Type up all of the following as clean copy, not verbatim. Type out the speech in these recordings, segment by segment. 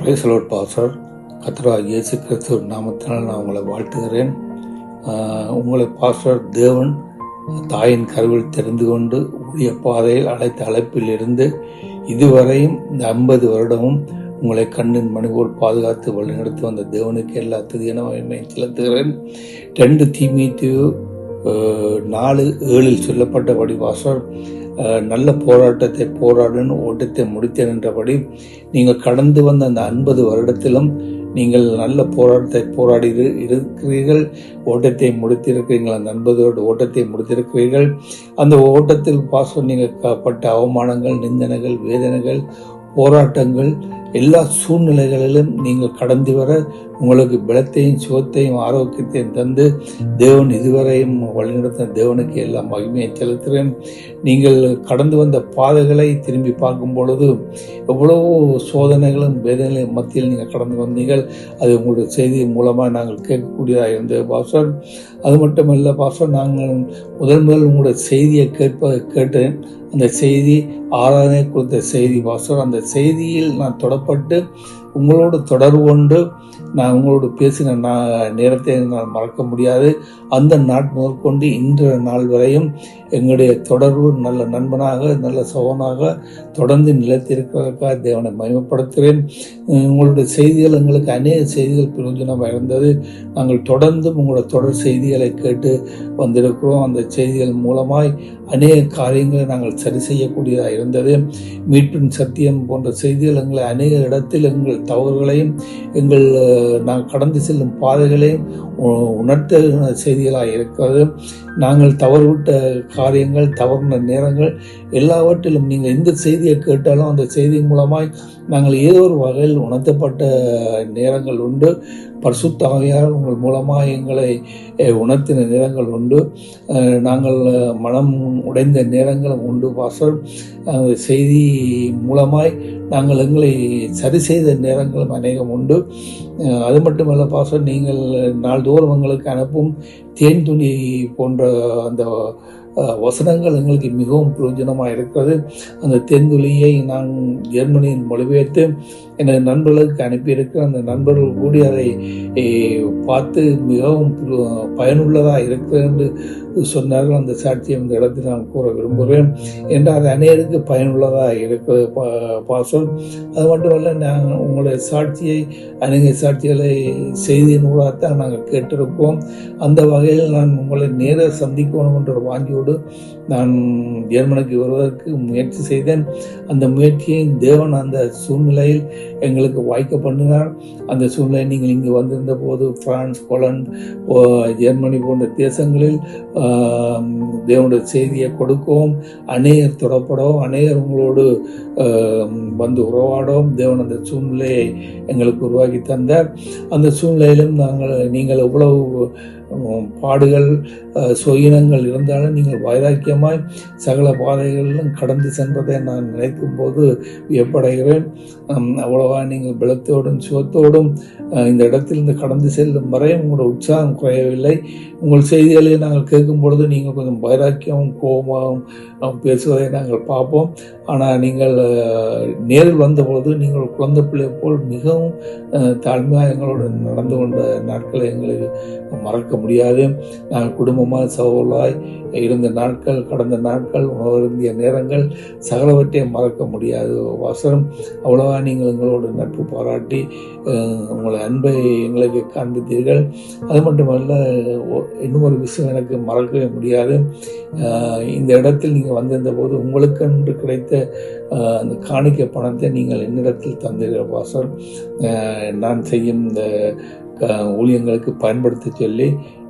Praise the Lord pastor. கர்த்தராகிய இயேசு கிறிஸ்துவின் நாமத்தினால் நான் உங்களை வாழ்த்துகிறேன். உங்களை பாஸ்டர் தேவன் தாயின் கருவில் தெரிந்து கொண்டு ஊழிய பாதையில் அழைத்த அழைப்பில் இருந்து இதுவரையும் இந்த 50 வருடமும் உங்களை கண்ணின் மணி போல் பாதுகாத்து வழிநடத்தி வந்த தேவனுக்கு எல்லா துதியான மகிமையை செலுத்துகிறேன். 2 தீமோத்தேயு 4:7 சொல்லப்பட்டபடி பாஸ்டர், நல்ல போராட்டத்தை போராடுன்னு ஓட்டத்தை முடித்தேன் என்றபடி நீங்கள் கடந்து வந்த அந்த 50 வருடத்திலும் நீங்கள் நல்ல போராட்டத்தை போராடி இருக்கிறீர்கள், ஓட்டத்தை முடித்திருக்கிறீர்கள். அந்த 50 வருட ஓட்டத்தை முடித்திருக்கிறீர்கள். அந்த ஓட்டத்தில் பாஸ்டர் நீங்கள் பட்ட அவமானங்கள், நிந்தனைகள், வேதனைகள், போராட்டங்கள், எல்லா சூழ்நிலைகளிலும் நீங்கள் கடந்து வர உங்களுக்கு பலத்தையும் சுகத்தையும் ஆரோக்கியத்தையும் தந்து தேவன் இதுவரையும் வழிநடத்த தேவனுக்கு எல்லா மகிமையை செலுத்துகிறேன். நீங்கள் கடந்து வந்த பாதைகளை திரும்பி பார்க்கும் பொழுது எவ்வளவோ சோதனைகளும் வேதனைகளும் மத்தியில் நீங்கள் கடந்து வந்தீர்கள். அது உங்களுடைய செய்தி மூலமாக நாங்கள் கேட்கக்கூடியதாக இருந்தது பாஸ்டர். அது மட்டுமல்ல பாஸ்டர், நாங்கள் முதல் உங்களுடைய செய்தியை கேட்டேன். அந்த செய்தி ஆராதனை குறித்த செய்தி பாஸ்டர். அந்த செய்தியில் நான் தொடப்பட்டு உங்களோடு தொடர்பு கொண்டு நான் உங்களோடு பேசின நேரத்தை நான் மறக்க முடியாது. அந்த நாள் முதற்கொண்டு இன்றைய நாள் வரையும் எங்களுடைய தொடர்பு நல்ல நண்பனாக, நல்ல சகோதரனாக தொடர்ந்து நிலைத்திருக்கிறதற்காக தேவனை மகிமைப்படுத்துகிறேன். உங்களுடைய செய்திகள் எங்களுக்கு அநேக செய்திகள் பிரயோஜனமாக இருந்தது. நாங்கள் தொடர்ந்து உங்களோட தொடர் செய்திகளை கேட்டு வந்திருக்கிறோம். அந்த செய்திகள் மூலமாய் அநேக காரியங்களை நாங்கள் சரி செய்யக்கூடியதாக இருந்தது. மீட்பின் சத்தியம் போன்ற செய்திகள் எங்களை அநேக இடத்தில் எங்கள் தவறுகளையும் நாங்கள் கடந்து செல்லும் பாதைகளையும் உணர்த்த செய்திகளாக இருக்கிறது. நாங்கள் தவறுவிட்ட காரியங்கள், தவறுன நேரங்கள் எல்லாவற்றிலும் நீங்கள் எந்த செய்தியை கேட்டாலும் அந்த செய்தி மூலமாய் நாங்கள் ஏதோ ஒரு வகையில் உணர்த்தப்பட்ட நேரங்கள் உண்டு. பரிசுத்த ஆவியார் உங்கள் மூலமாக எங்களை உணர்த்தின நேரங்கள் உண்டு. நாங்கள் மனம் உடைந்த நேரங்களும் உண்டு பாஸ்டர். அந்த செய்தி மூலமாய் நாங்கள் எங்களை சரி செய்த நேரங்களும் அநேகம் உண்டு. அது மட்டுமல்ல பாஸ்டர், நீங்கள் நாள்தோறும் எங்களுக்கு அனுப்பும் தேன் துணி போன்ற அந்த வசனங்கள் எங்களுக்கு மிகவும் பிரயோஜனமாக இருக்கிறது. அந்த தேன்துளியை நான் ஜெர்மனியின் மொழிபெயர்த்து எனது நண்பர்களுக்கு அனுப்பியிருக்கிறேன். அந்த நண்பர்கள் கூடி அதை பார்த்து மிகவும் பயனுள்ளதாக இருக்கிறது என்று சொன்னார்கள். அந்த சாட்சியை இந்த இடத்தில் நான் கூற விரும்புகிறேன். என்றால் அது அநேகருக்கு பயனுள்ளதாக இருக்கிறது பாசல். அது மட்டுமல்ல, நாங்கள் உங்களுடைய சாட்சியை அநேக சாட்சிகளை செய்தியினூடாகத்தான் நாங்கள் கேட்டிருக்கோம். அந்த வகையில் நான் உங்களை நேர சந்திக்கணும் என்ற வாங்கியோடு நான் ஜெர்மனிக்கு வருவதற்கு முயற்சி செய்தேன். அந்த முயற்சியை தேவன் அந்த சூழ்நிலையில் எங்களுக்கு வாய்க்க பண்ணினார். அந்த சூழ்நிலை நீங்கள் இங்கு வந்திருந்த போது பிரான்ஸ், போலந்து, ஜெர்மனி போன்ற தேசங்களில் தேவனுடைய செய்தியை கொடுக்கவும், அநேகர் தொடப்படவும், அநேகர் உங்களோடு வந்து உறவாடவும் தேவன் அந்த சூழ்நிலையை எங்களுக்கு உருவாக்கி தந்தார். அந்த சூழ்நிலையிலும் நீங்கள் எவ்வளவு பாடுகள், சுயினங்கள் இருந்தாலும் நீங்கள் வைராக்கியமாய் சகல பாதைகளிலும் கடந்து சென்றதை நான் நினைக்கும் போது வியப்படைகிறேன். அவ்வளவா நீங்கள் பலத்தோடும் சுகத்தோடும் இந்த இடத்திலிருந்து கடந்து செல்லும் வரை உங்களோட உற்சாகம் குறையவில்லை. உங்கள் செய்திகளை நாங்கள் கேட்கும் பொழுது நீங்கள் கொஞ்சம் வைராக்கியமும் கோபமாகவும் பேசுவதை நாங்கள் பார்ப்போம். ஆனால் நீங்கள் நேரில் வந்தபொழுது நீங்கள் குழந்தை பிள்ளை போல் மிகவும் தாழ்மையாக எங்களோடு நடந்து கொண்ட நாட்களை எங்களுக்கு மறக்க முடியாது. நாங்கள் குடும்பமாக சகோதராய் இருந்த நாட்கள், கடந்த நாட்கள், உணவருந்திய நேரங்கள் சகலவற்றையும் மறக்க முடியாது வாசனம். அவ்வளவா நீங்கள் எங்களோட நட்பு பாராட்டி உங்களை அன்பை எங்களுக்கு காண்பித்தீர்கள். அது மட்டுமல்ல, இன்னும் ஒரு விஷயம் எனக்கு மறக்கவே முடியாது. இந்த இடத்தில் நீங்கள் வந்திருந்த போது உங்களுக்கென்று கிடைத்த அந்த காணிக்கை பணத்தை நீங்கள் என்னிடத்தில் தந்தீர்கள் வாசன். நான் செய்யும் இந்த ஊழியங்களுக்கு பயன்படுத்த சொல்லி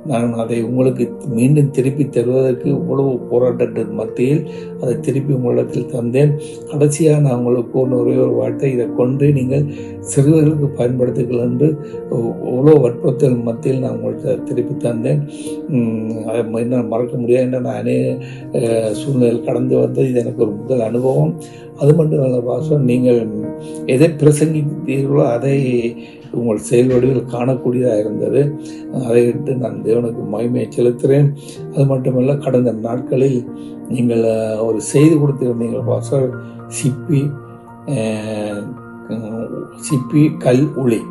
நான் அதை உங்களுக்கு மீண்டும் திருப்பி தருவதற்கு இவ்வளவு போராட்டத்தின் மத்தியில் அதை திருப்பி உங்களிடத்தில் தந்தேன். கடைசியாக நான் உங்களுக்கு ஒரே ஒரு வார்த்தை, இதை கொண்டு நீங்கள் சிறுவர்களுக்கு பயன்படுத்துங்கள் என்று இவ்வளோ வற்புறுத்தல் மத்தியில் நான் உங்கள்கிட்ட திருப்பி தந்தேன். அதை நான் மறக்க முடியாது. என்ற நான் அநேக சூழ்நிலையில் கடந்து வந்தது இது எனக்கு ஒரு முதல் அனுபவம். அது மட்டும் அல்ல பாசம், நீங்கள் எதை பிரசங்கித்தீர்களோ அதை உங்கள் செயல் வடிவில் காணக்கூடியதாக இருந்தது. அதை விட்டு நான் தேவனுக்கு மகிமையை செலுத்துகிறேன். அது மட்டுமல்ல, கடந்த நாட்களில் நீங்கள் ஒரு செய்தி கொடுத்திருந்தீங்கள் பாஸ்டர். சிப்பி சிப்பி கல் உளி.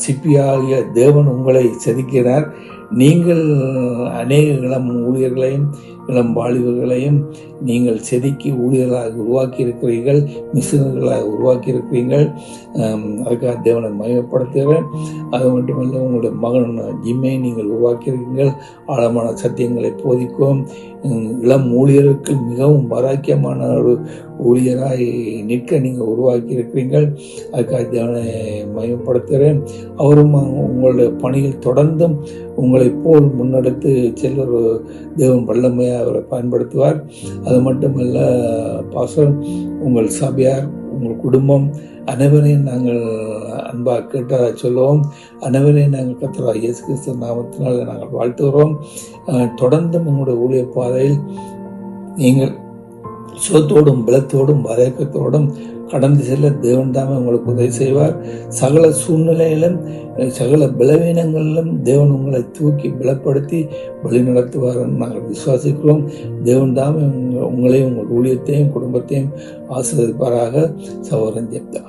சிப்பியாகிய தேவன் உங்களை செதுக்கிறார். நீங்கள் அநேக இளம் ஊழியர்களையும் இளம் வாலிபர்களையும் நீங்கள் செதுக்கி ஊழியர்களாக உருவாக்கி இருக்கிறீர்கள், மிஷினர்களாக உருவாக்கி இருக்கிறீர்கள். அதுக்காக தேவனை மகிமைப்படுத்துகிறேன். அது மட்டுமல்ல, உங்களுடைய மகன் ஜிம்மை நீங்கள் உருவாக்கியிருக்கீர்கள். ஆழமான சத்தியங்களை போதிக்கும் இளம் ஊழியருக்கு மிகவும் பராக்கியமான ஒரு ஊழியராய் நிற்க நீங்கள் உருவாக்கி இருக்கிறீர்கள். அதுக்காக தேவனை மகிமைப்படுத்துகிறேன். அவரும் உங்களுடைய பணியில் தொடர்ந்தும் உங்களை போல் முன்னெடுத்து செல்ல ஒரு தேவன் வல்லமையாக அவரை பயன்படுத்துவார். அது மட்டுமல்ல பாஸ்டர், உங்கள் சபையார், உங்கள் குடும்பம் அனைவரையும் நாங்கள் அன்பாக கேட்டதாக சொல்லுவோம். அனைவரையும் நாங்கள் கர்த்தராகிய இயேசு கிறிஸ்து நாமத்தினால் நாங்கள் வாழ்த்துகிறோம். தொடர்ந்தும் உங்களுடைய ஊழிய பாதையில் நீங்கள் சுகத்தோடும் பலத்தோடும் வதக்கத்தோடும் கடந்து செல்ல தேவன் தாமே உங்களுக்கு உதவி செய்வார். சகல சூழ்நிலையிலும் சகல பலவீனங்களிலும் தேவன் உங்களை தூக்கி பலப்படுத்தி வழி நடத்துவார் நாங்கள் விசுவாசிக்கிறோம். தேவன் தாமே உங்களையும் உங்கள் ஊழியத்தையும் குடும்பத்தையும் ஆசீர்வதிப்பாராக. சகோதரன் ஜெப்தா.